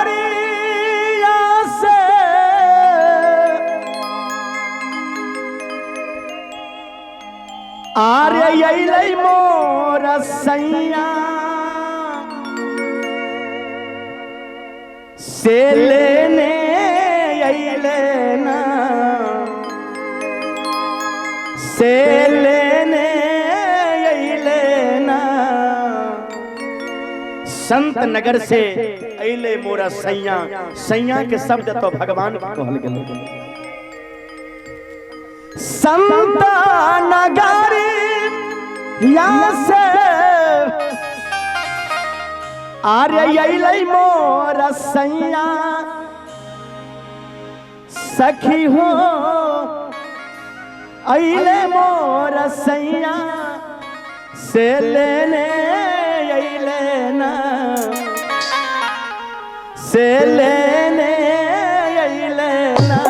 संतानगरिया से आर्य अइलै मोर सैया से लेने अइलै ना से लेने अइलै ना संत नगर से अइले मोरा सैया। सैया के शब्द तो भगवान कहल गेल। संत नगरिया से आर्य अइलै मोरा सैया सखी हो अइले मोर सैया से लेने अइले ना से लेने अइले ना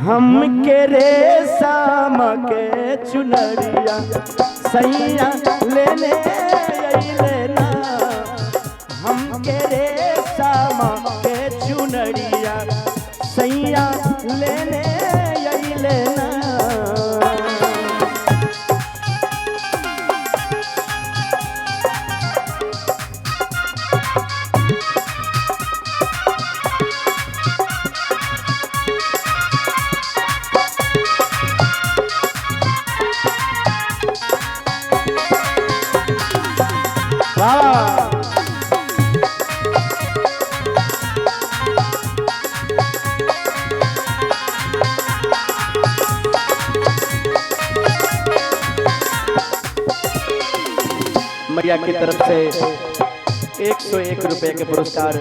हम के रेशम के चुनरिया सैया लेने अइले ना हम के रेशम के चुनरिया सैया लेने अइले ना। मैया की तरफ से 101 रुपए के पुरस्कार,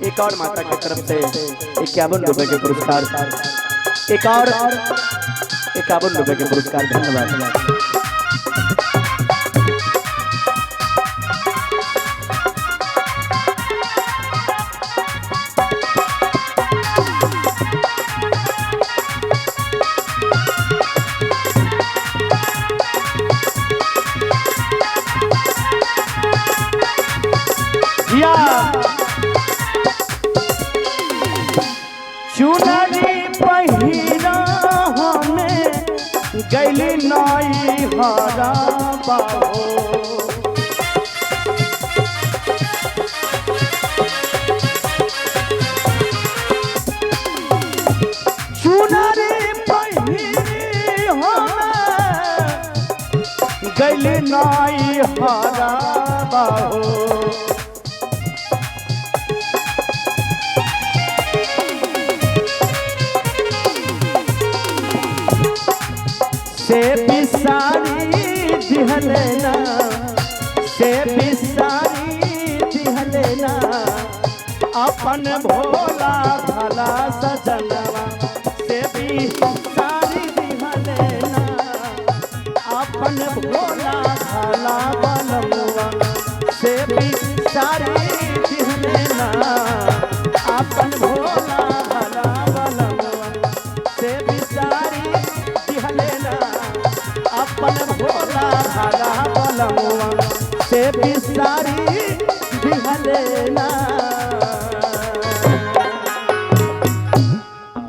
एक और माता की तरफ से 51 रुपए के पुरस्कार, एक और 51 रुपए के पुरस्कार। धन्यवाद। चुनरी पहिरा हमें गैली नाई हरा बाबो चुनरी पहिरी हमें गैली नाई हरा बाबो से बिसारी दिहलेना से बिसारी दिहलेना अपन भोला भला सजनवा से बिसारी दिहलेना अपन भोला भला बनमुआ से बिसारी दिहलेना अपन भोला भला बनमुआ से बिसारी दिहलेना अपन भोला भला बनमुआ से बिसारी दिहलेना।